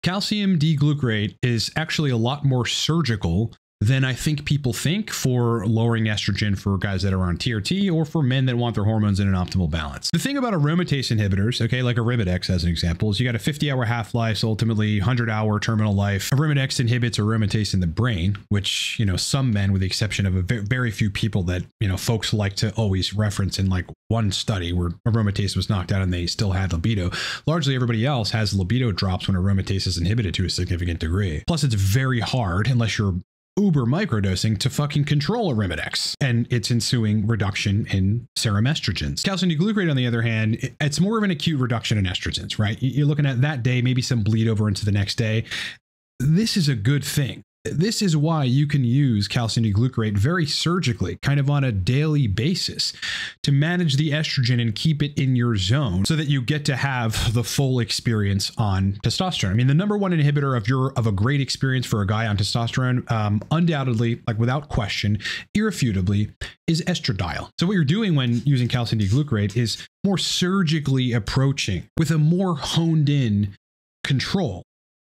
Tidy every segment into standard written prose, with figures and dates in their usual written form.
calcium D-glucarate is actually a lot more surgical than I think people think for lowering estrogen for guys that are on TRT or for men that want their hormones in an optimal balance. The thing about aromatase inhibitors, okay, like Arimidex as an example, is you got a 50-hour half-life, so ultimately 100-hour terminal life. Arimidex inhibits aromatase in the brain, which, you know, some men, with the exception of a very few people that, you know, folks like to always reference in like one study where aromatase was knocked out and they still had libido. Largely everybody else has libido drops when aromatase is inhibited to a significant degree. Plus, it's very hard, unless you're uber microdosing, to fucking control Arimidex and its ensuing reduction in serum estrogens. Calcium D-glucarate, on the other hand, it's more of an acute reduction in estrogens, right? You're looking at that day, maybe some bleed over into the next day. This is a good thing. This is why you can use calcium D-glucarate very surgically, kind of on a daily basis, to manage the estrogen and keep it in your zone so that you get to have the full experience on testosterone. I mean, the number one inhibitor of a great experience for a guy on testosterone, undoubtedly, like without question, irrefutably, is estradiol. So what you're doing when using calcium D-glucarate is more surgically approaching with a more honed in control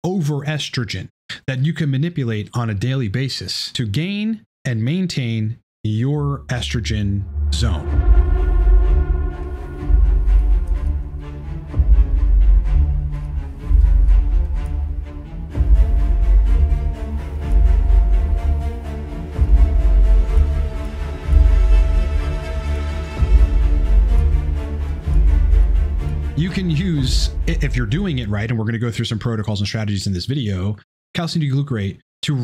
over estrogen that you can manipulate on a daily basis to gain and maintain your estrogen zone. You can use, if you're doing it right, and we're going to go through some protocols and strategies in this video, calcium D-glucarate to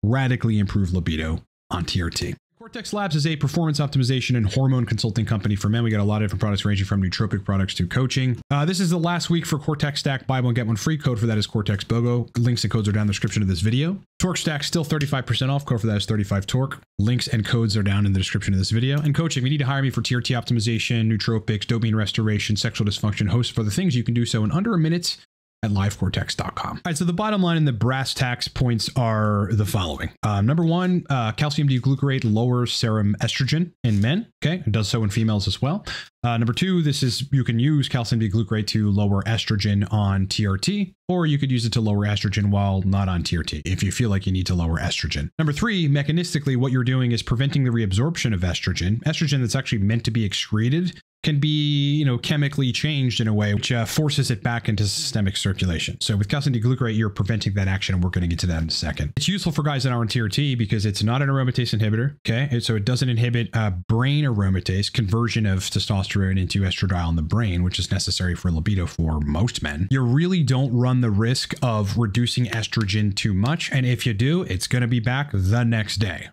radically improve libido on TRT. Cortex Labs is a performance optimization and hormone consulting company for men. We got a lot of different products ranging from nootropic products to coaching. This is the last week for Cortex Stack. Buy one, get one free. Code for that is Cortex BOGO. Links and codes are down in the description of this video. Torque Stack still 35% off. Code for that is 35 Torque. Links and codes are down in the description of this video. And coaching, we need to hire me for TRT optimization, nootropics, dopamine restoration, sexual dysfunction, host for the things. You can do so in under a minute at livecortex.com. All right, so the bottom line and the brass tacks points are the following. Number one, calcium D-glucarate lowers serum estrogen in men. Okay, it does so in females as well. Number two, you can use calcium D-glucarate to lower estrogen on TRT, or you could use it to lower estrogen while not on TRT if you feel like you need to lower estrogen. Number three, mechanistically, what you're doing is preventing the reabsorption of estrogen. Estrogen that's actually meant to be excreted can be, chemically changed in a way which forces it back into systemic circulation. So with calcium D-glucarate, you're preventing that action, and we're going to get to that in a second. It's useful for guys that are on TRT because it's not an aromatase inhibitor, okay? So it doesn't inhibit brain aromatase, conversion of testosterone into estradiol in the brain, which is necessary for libido for most men. You really don't run the risk of reducing estrogen too much, and if you do, it's going to be back the next day.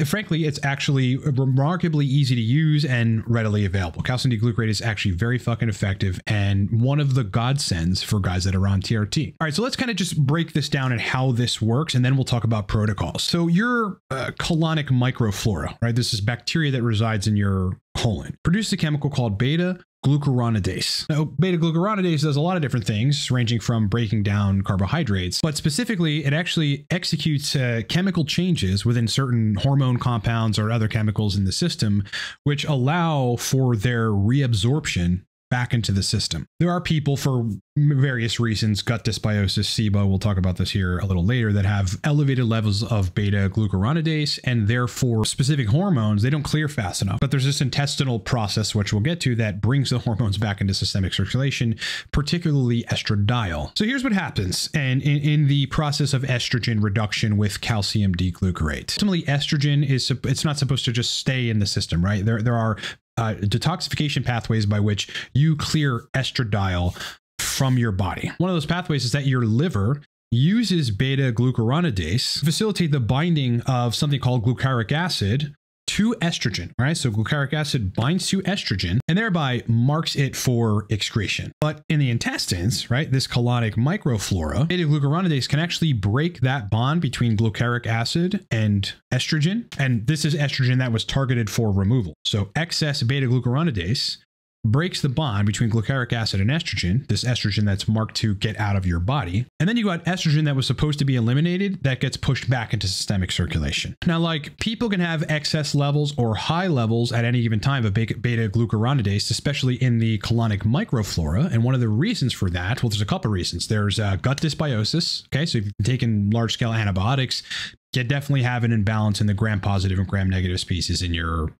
Frankly, it's actually remarkably easy to use and readily available. Calcium D-glucarate is actually very fucking effective and one of the godsends for guys that are on TRT. All right, so let's kind of just break this down and how this works, and then we'll talk about protocols. So your colonic microflora, right? This is bacteria that resides in your colon. Produces a chemical called beta-glucuronidase. Now, beta-glucuronidase does a lot of different things, ranging from breaking down carbohydrates, but specifically, it actually executes chemical changes within certain hormone compounds or other chemicals in the system, which allow for their reabsorption back into the system. There are people, for various reasons, gut dysbiosis, SIBO, we'll talk about this here a little later, that have elevated levels of beta-glucuronidase, and therefore specific hormones, they don't clear fast enough. But there's this intestinal process, which we'll get to, that brings the hormones back into systemic circulation, particularly estradiol. So here's what happens and in the process of estrogen reduction with calcium D-glucarate. Ultimately, estrogen it's not supposed to just stay in the system, right? There are detoxification pathways by which you clear estradiol from your body. One of those pathways is that your liver uses beta-glucuronidase to facilitate the binding of something called glucaric acid to estrogen, right? So glucaric acid binds to estrogen and thereby marks it for excretion. But in the intestines, right, this colonic microflora, beta-glucuronidase can actually break that bond between glucaric acid and estrogen. And this is estrogen that was targeted for removal. So excess beta-glucuronidase breaks the bond between glucaric acid and estrogen, this estrogen that's marked to get out of your body. And then you got estrogen that was supposed to be eliminated that gets pushed back into systemic circulation. Now, like, people can have excess levels or high levels at any given time of beta glucuronidase, especially in the colonic microflora. And one of the reasons for that, well, there's a couple of reasons. There's gut dysbiosis. Okay, so if you've taken large scale antibiotics, you definitely have an imbalance in the gram positive and gram negative species in your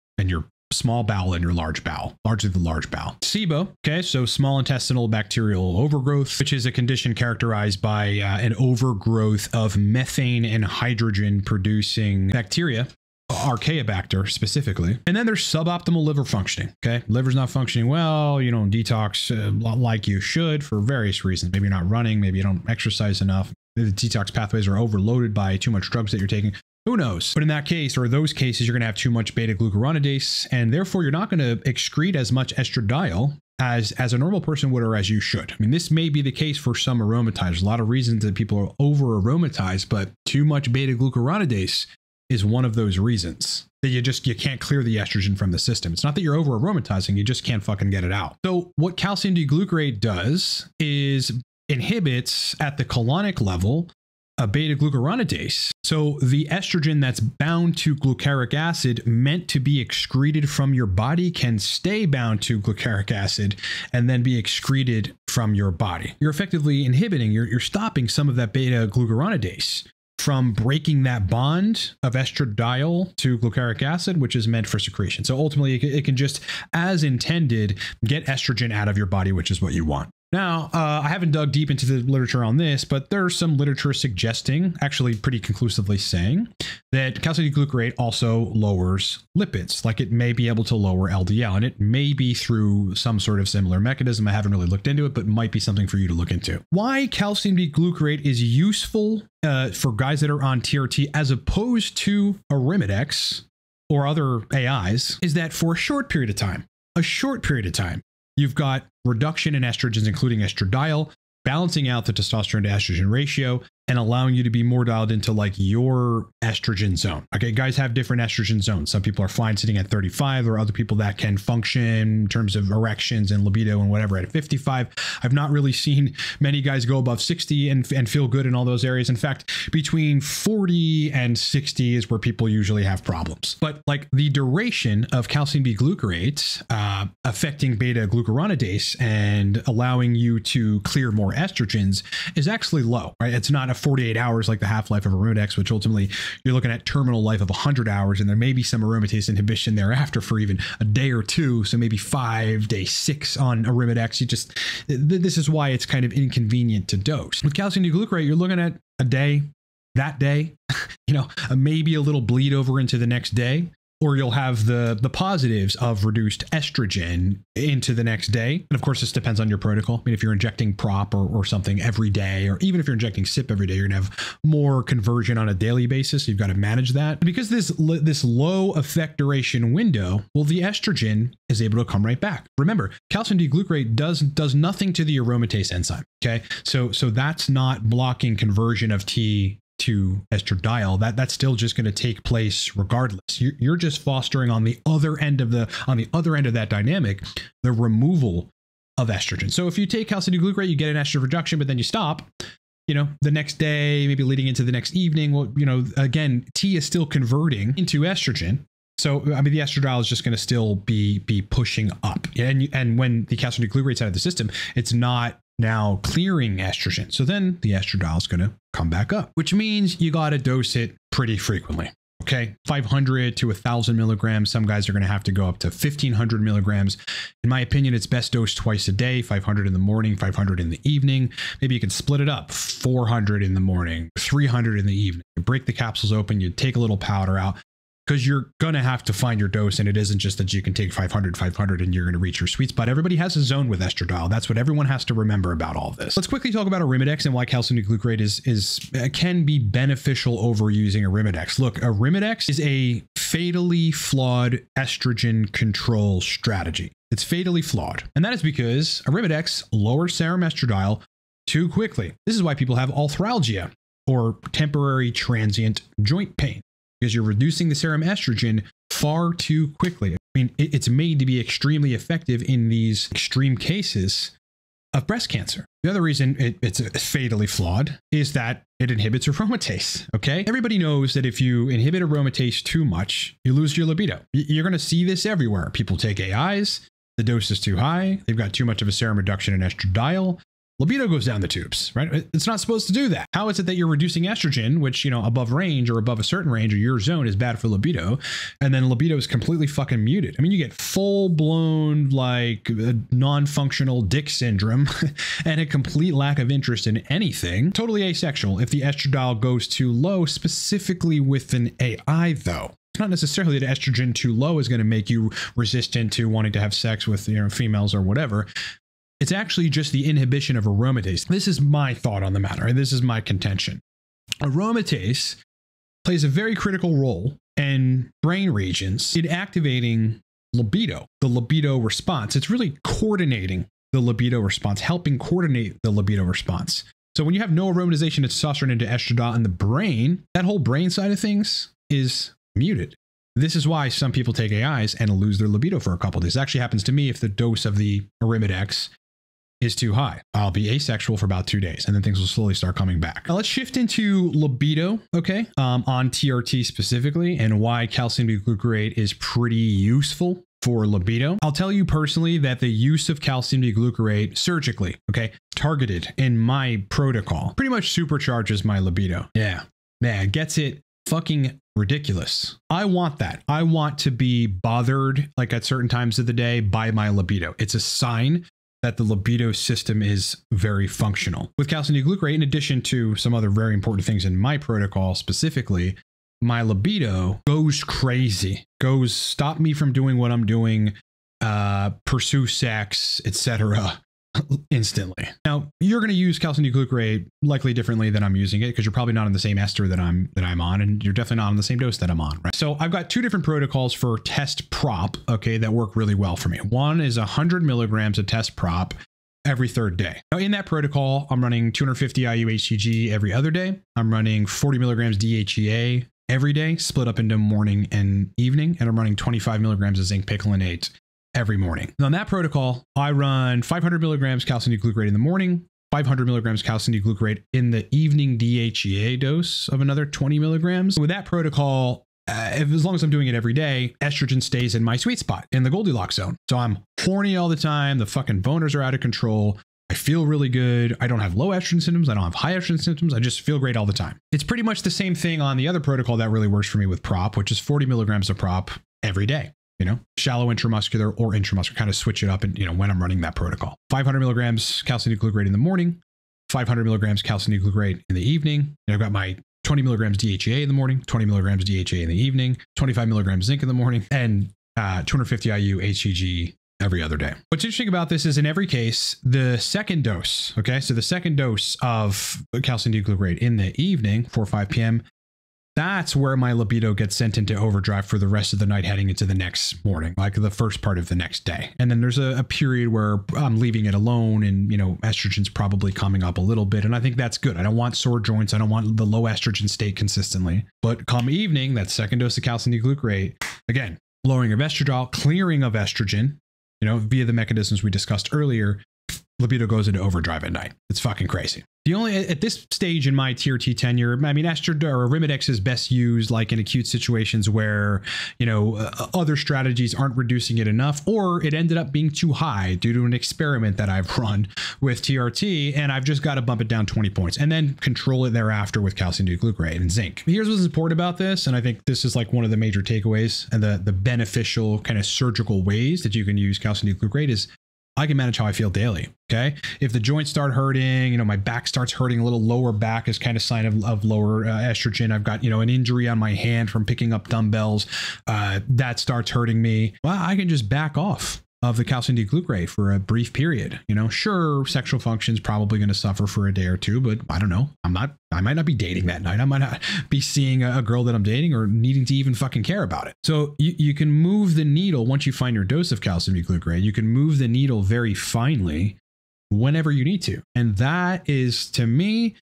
small bowel and your large bowel, largely the large bowel. SIBO, okay, so small intestinal bacterial overgrowth, which is a condition characterized by an overgrowth of methane and hydrogen producing bacteria, Archaeobacter specifically. And then there's suboptimal liver functioning. Okay, liver's not functioning well, you don't detox like you should for various reasons. Maybe you're not running, maybe you don't exercise enough, maybe the detox pathways are overloaded by too much drugs that you're taking. Who knows? But in that case, or those cases, you're going to have too much beta glucuronidase, and therefore you're not going to excrete as much estradiol as a normal person would or as you should. I mean, this may be the case for some aromatizers. A lot of reasons that people are over aromatized, but too much beta glucuronidase is one of those reasons that you can't clear the estrogen from the system. It's not that you're over aromatizing, you just can't fucking get it out. So what calcium D-glucarate does is inhibits at the colonic level a beta glucuronidase. So the estrogen that's bound to glucaric acid meant to be excreted from your body can stay bound to glucaric acid and then be excreted from your body. You're effectively inhibiting, you're stopping some of that beta glucuronidase from breaking that bond of estradiol to glucaric acid, which is meant for secretion. So ultimately it can just, as intended, get estrogen out of your body, which is what you want. Now, I haven't dug deep into the literature on this, but there's some literature suggesting, actually pretty conclusively saying, that calcium D-glucarate also lowers lipids, like it may be able to lower LDL, and it may be through some sort of similar mechanism. I haven't really looked into it, but might be something for you to look into. Why calcium D-glucarate is useful for guys that are on TRT as opposed to Arimidex or other AIs is that for a short period of time, you've got reduction in estrogens, including estradiol, balancing out the testosterone to estrogen ratio and allowing you to be more dialed into like your estrogen zone. Okay, guys have different estrogen zones. Some people are fine sitting at 35. There are other people that can function in terms of erections and libido and whatever at 55. I've not really seen many guys go above 60 and feel good in all those areas. In fact, between 40 and 60 is where people usually have problems. But like the duration of calcium D-glucarate affecting beta glucuronidase and allowing you to clear more estrogens is actually low, right? It's not a 48 hours like the half-life of Arimidex, which ultimately you're looking at terminal life of 100 hours, and there may be some aromatase inhibition thereafter for even a day or two, so maybe 5 day 6 on Arimidex. This is why it's kind of inconvenient to dose. With calcium D-glucarate, you're looking at a day, that day, maybe a little bleed over into the next day, or you'll have the positives of reduced estrogen into the next day. And of course, this depends on your protocol. I mean, if you're injecting prop or something every day, or even if you're injecting SIP every day, you're gonna have more conversion on a daily basis. You've got to manage that. Because this low effect duration window, well, the estrogen is able to come right back. Remember, calcium D-glucarate does nothing to the aromatase enzyme. Okay, so that's not blocking conversion of T to estradiol. That's still just going to take place regardless. You're just fostering on the other end of that dynamic, the removal of estrogen. So if you take calcium D-glucarate, you get an estrogen reduction, but then you stop, the next day, maybe leading into the next evening, well, again, T is still converting into estrogen. So, I mean, the estradiol is just going to still be pushing up. And when the calcium D-glutarate's out of the system, it's not now clearing estrogen. So then the estradiol is going to come back up, which means you got to dose it pretty frequently. Okay, 500 to 1,000 milligrams. Some guys are going to have to go up to 1,500 milligrams. In my opinion, it's best dosed twice a day, 500 in the morning, 500 in the evening. Maybe you can split it up, 400 in the morning, 300 in the evening. You break the capsules open, you take a little powder out, because you're going to have to find your dose, and it isn't just that you can take 500 and you're going to reach your sweet spot. Everybody has a zone with estradiol. That's what everyone has to remember about all of this. Let's quickly talk about Arimidex and why calcium D-glucarate can be beneficial over using Arimidex. Look, Arimidex is a fatally flawed estrogen control strategy. It's fatally flawed. And that is because Arimidex lowers serum estradiol too quickly. This is why people have arthralgia, or temporary transient joint pain, because you're reducing the serum estrogen far too quickly. I mean, it's made to be extremely effective in these extreme cases of breast cancer. The other reason it's fatally flawed is that it inhibits aromatase, okay? Everybody knows that if you inhibit aromatase too much, you lose your libido. You're going to see this everywhere. People take AIs, the dose is too high, they've got too much of a serum reduction in estradiol, libido goes down the tubes, right? It's not supposed to do that. How is it that you're reducing estrogen, which, you know, above range or above a certain range or your zone is bad for libido, and then libido is completely fucking muted? I mean, you get full-blown, like, non-functional dick syndrome and a complete lack of interest in anything. Totally asexual if the estradiol goes too low, specifically with an AI, though. It's not necessarily that estrogen too low is going to make you resistant to wanting to have sex with, you know, females or whatever. It's actually just the inhibition of aromatase. This is my thought on the matter, and this is my contention. Aromatase plays a very critical role in brain regions in activating libido, the libido response. It's really coordinating the libido response, helping coordinate the libido response. So when you have no aromatization of testosterone into estradiol in the brain, that whole brain side of things is muted. This is why some people take AIs and lose their libido for a couple of days. It actually happens to me if the dose of the Arimidex is too high. I'll be asexual for about 2 days, and then things will slowly start coming back. Now let's shift into libido, okay, on TRT specifically, and why calcium D-glucarate is pretty useful for libido. I'll tell you personally that the use of calcium D-glucarate surgically, okay, targeted in my protocol, pretty much supercharges my libido. Yeah, man, gets it fucking ridiculous. I want that. I want to be bothered, like at certain times of the day, by my libido. It's a sign that the libido system is very functional. With calcium D-glucarate, in addition to some other very important things in my protocol specifically, my libido goes crazy, goes stop me from doing what I'm doing, pursue sex, etc. instantly. Now, you're going to use calcium D-glucarate likely differently than I'm using it, because you're probably not on the same ester that I'm on, and you're definitely not on the same dose that I'm on, right? So I've got two different protocols for test prop, okay, that work really well for me. One is 100 milligrams of test prop every third day. Now, in that protocol, I'm running 250 IU HCG every other day. I'm running 40 milligrams DHEA every day, split up into morning and evening, and I'm running 25 milligrams of zinc picolinate every morning. Now, on that protocol, I run 500 milligrams calcium D-glucarate in the morning, 500 milligrams calcium D-glucarate in the evening DHEA dose of another 20 milligrams. With that protocol, as long as I'm doing it every day, estrogen stays in my sweet spot, in the Goldilocks zone. So I'm horny all the time. The fucking boners are out of control. I feel really good. I don't have low estrogen symptoms. I don't have high estrogen symptoms. I just feel great all the time. It's pretty much the same thing on the other protocol that really works for me with prop, which is 40 milligrams of prop every day. You know, shallow intramuscular or intramuscular, kind of switch it up and, you know, when I'm running that protocol. 500 milligrams calcium D-glucarate in the morning, 500 milligrams calcium D-glucarate in the evening. And I've got my 20 milligrams DHEA in the morning, 20 milligrams DHEA in the evening, 25 milligrams zinc in the morning, and 250 IU HCG every other day. What's interesting about this is in every case, the second dose, okay, so the second dose of calcium D-glucarate in the evening, 4 or 5 p.m., that's where my libido gets sent into overdrive for the rest of the night heading into the next morning, like the first part of the next day. And then there's a period where I'm leaving it alone and, you know, estrogen's probably coming up a little bit. And I think that's good. I don't want sore joints. I don't want the low estrogen state consistently. But come evening, that second dose of calcium D-glucarate, again, lowering of estradiol, clearing of estrogen, you know, via the mechanisms we discussed earlier, libido goes into overdrive at night. It's fucking crazy. The only, at this stage in my TRT tenure, I mean, Estrogen or Arimidex is best used like in acute situations where, you know, other strategies aren't reducing it enough, or it ended up being too high due to an experiment that I've run with TRT, and I've just got to bump it down 20 points and then control it thereafter with calcium D-glucarate and zinc. Here's what's important about this, and I think this is like one of the major takeaways and the beneficial kind of surgical ways that you can use calcium D-glucarate is I can manage how I feel daily. Okay. If the joints start hurting, you know, my back starts hurting, a little lower back is kind of sign of lower estrogen. I've got, you know, an injury on my hand from picking up dumbbells. That starts hurting me. Well, I can just back off of the calcium D-glucarate for a brief period. You know, sure, sexual function is probably going to suffer for a day or two, but I don't know. I might not be dating that night. I might not be seeing a girl that I'm dating or needing to even fucking care about it. So you can move the needle once you find your dose of calcium D-glucarate. You can move the needle very finely whenever you need to. And that is, to me,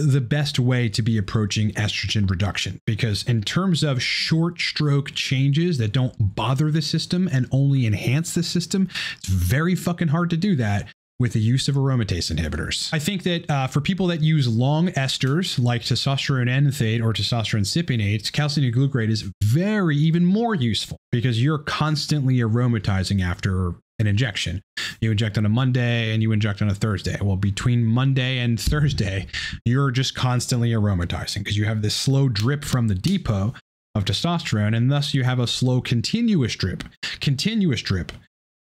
the best way to be approaching estrogen reduction, because in terms of short stroke changes that don't bother the system and only enhance the system, it's very fucking hard to do that with the use of aromatase inhibitors. I think that for people that use long esters like testosterone enanthate or testosterone cypionate, calcium glucarate is even more useful because you're constantly aromatizing after an injection. You inject on a Monday and you inject on a Thursday. Well, between Monday and Thursday, you're just constantly aromatizing because you have this slow drip from the depot of testosterone, and thus you have a slow continuous drip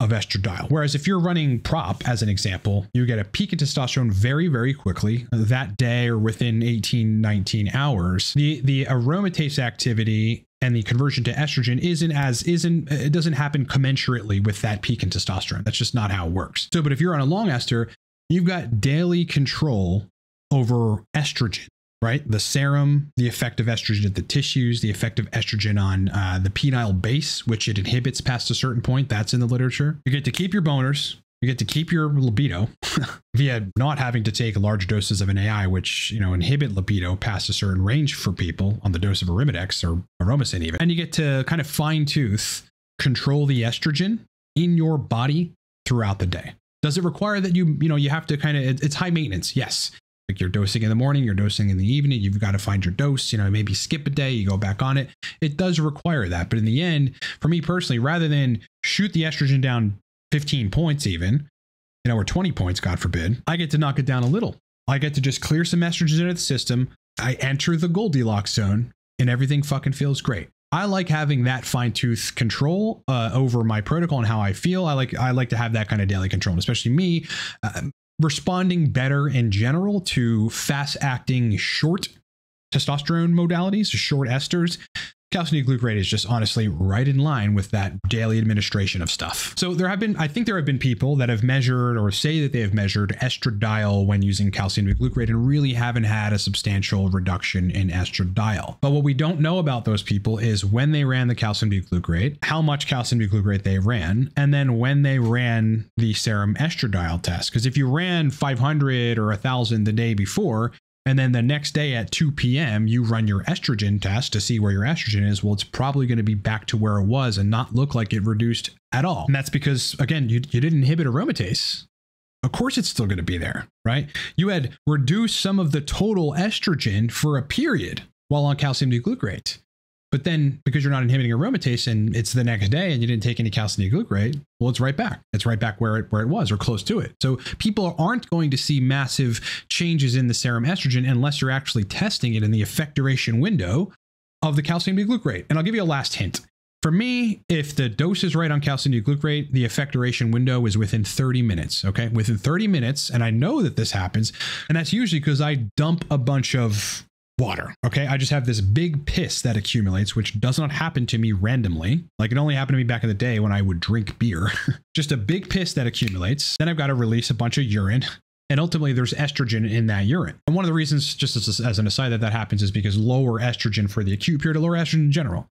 of estradiol. Whereas if you're running prop, as an example, you get a peak of testosterone very, very quickly that day or within 18, 19 hours. The aromatase activity and the conversion to estrogen it doesn't happen commensurately with that peak in testosterone. That's just not how it works. So, but if you're on a long ester, you've got daily control over estrogen, right? The serum, the effect of estrogen at the tissues, the effect of estrogen on the penile base, which it inhibits past a certain point. That's in the literature. You get to keep your boners. You get to keep your libido via not having to take large doses of an AI, which, inhibit libido past a certain range for people on the dose of Arimidex or Aromasin even. And you get to kind of fine tooth control the estrogen in your body throughout the day. Does it require that you have to it's high maintenance? Yes. Like you're dosing in the morning, you're dosing in the evening, you've got to find your dose, maybe skip a day, you go back on it. It does require that. But in the end, for me personally, rather than shoot the estrogen down 15 points even, or 20 points, God forbid, I get to knock it down a little. I get to just clear some estrogen out of the system. I enter the Goldilocks zone and everything fucking feels great. I like having that fine tooth control over my protocol and how I feel. I like to have that kind of daily control, and especially me responding better in general to fast acting short testosterone modalities, short esters. Calcium glucarate is just honestly right in line with that daily administration of stuff. So I think there have been people that have measured or say that they have measured estradiol when using calcium glucarate and really haven't had a substantial reduction in estradiol. But what we don't know about those people is when they ran the calcium glucarate, how much calcium glucarate they ran, and then when they ran the serum estradiol test. Because if you ran 500 or 1,000 the day before, and then the next day at 2 p.m., you run your estrogen test to see where your estrogen is. Well, it's probably going to be back to where it was and not look like it reduced at all. And that's because, again, you didn't inhibit aromatase. Of course, it's still going to be there, right? You had reduced some of the total estrogen for a period while on calcium glucarate. But then because you're not inhibiting aromatase and it's the next day and you didn't take any calcium glucarate, well, it's right back. It's right back where it was or close to it. So people aren't going to see massive changes in the serum estrogen unless you're actually testing it in the effect duration window of the calcium glucarate. And I'll give you a last hint. For me, if the dose is right on calcium glucarate, the effect duration window is within 30 minutes. Okay, within 30 minutes. And I know that this happens. And that's usually because I dump a bunch of water. Okay. I just have this big piss that accumulates, which does not happen to me randomly. Like it only happened to me back in the day when I would drink beer. Just a big piss that accumulates. Then I've got to release a bunch of urine. And ultimately there's estrogen in that urine. And one of the reasons, just as an aside, that happens is because lower estrogen for the acute period, lower estrogen in general,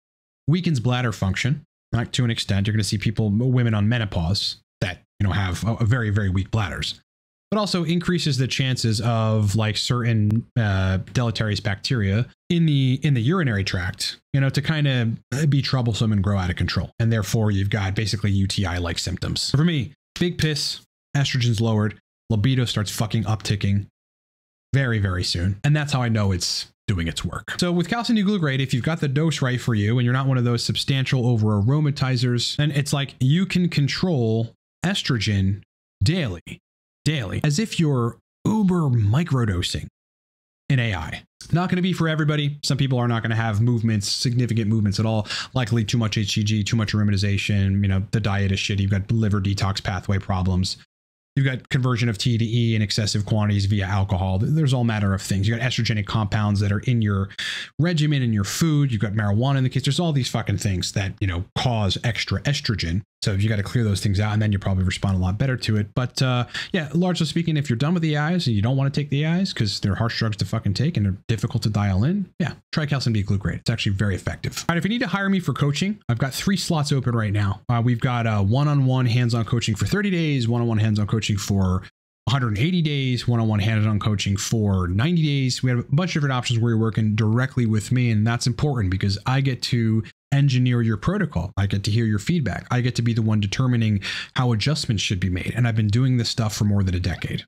weakens bladder function. Right? To an extent, you're going to see women on menopause that, have a very, very weak bladders. But also increases the chances of like certain deleterious bacteria in the urinary tract, to kind of be troublesome and grow out of control. And therefore you've got basically UTI-like symptoms. For me, big piss, estrogen's lowered, libido starts fucking upticking very, very soon. And that's how I know it's doing its work. So with calcium glucarate, if you've got the dose right for you and you're not one of those substantial over aromatizers, then it's like you can control estrogen daily, as if you're uber microdosing in AI. Not going to be for everybody. Some people are not going to have significant movements at all. Likely too much HCG, too much aromatization. The diet is shitty. You've got liver detox pathway problems. You've got conversion of T to E in excessive quantities via alcohol. There's all manner of things. You've got estrogenic compounds that are in your regimen, in your food. You've got marijuana in the case. There's all these fucking things that, cause extra estrogen. So you got to clear those things out and then you probably respond a lot better to it. But yeah, largely speaking, if you're done with the AIs and you don't want to take the AIs because they're harsh drugs to fucking take and they're difficult to dial in, yeah, try calcium glucarate. It's actually very effective. All right, if you need to hire me for coaching, I've got 3 slots open right now. We've got one-on-one hands-on coaching for 30 days, one-on-one hands-on coaching for 180 days, one-on-one hands-on coaching for 90 days. We have a bunch of different options where you're working directly with me. And that's important because I get to engineer your protocol. I get to hear your feedback. I get to be the one determining how adjustments should be made. And I've been doing this stuff for more than a decade.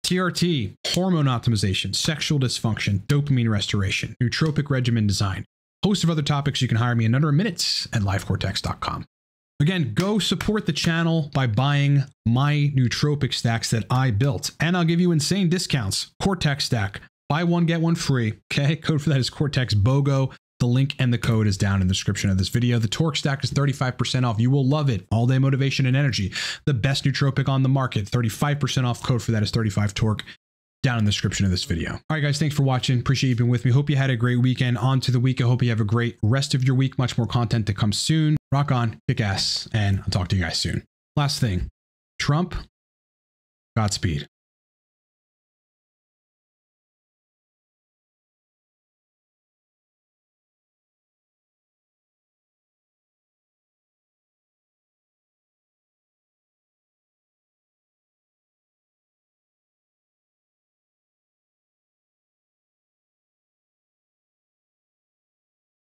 TRT, hormone optimization, sexual dysfunction, dopamine restoration, nootropic regimen design, host of other topics. You can hire me in under a minute at livecortex.com. Again, go support the channel by buying my nootropic stacks that I built, and I'll give you insane discounts. Cortex stack, buy one, get one free. Okay, code for that is Cortex BOGO. The link and the code is down in the description of this video. The Torque stack is 35% off. You will love it. All day motivation and energy. The best nootropic on the market. 35% off. Code for that is 35Torque. Down in the description of this video. All right, guys, thanks for watching. Appreciate you being with me. Hope you had a great weekend. On to the week. I hope you have a great rest of your week. Much more content to come soon. Rock on, kick ass, and I'll talk to you guys soon. Last thing, Trump, Godspeed.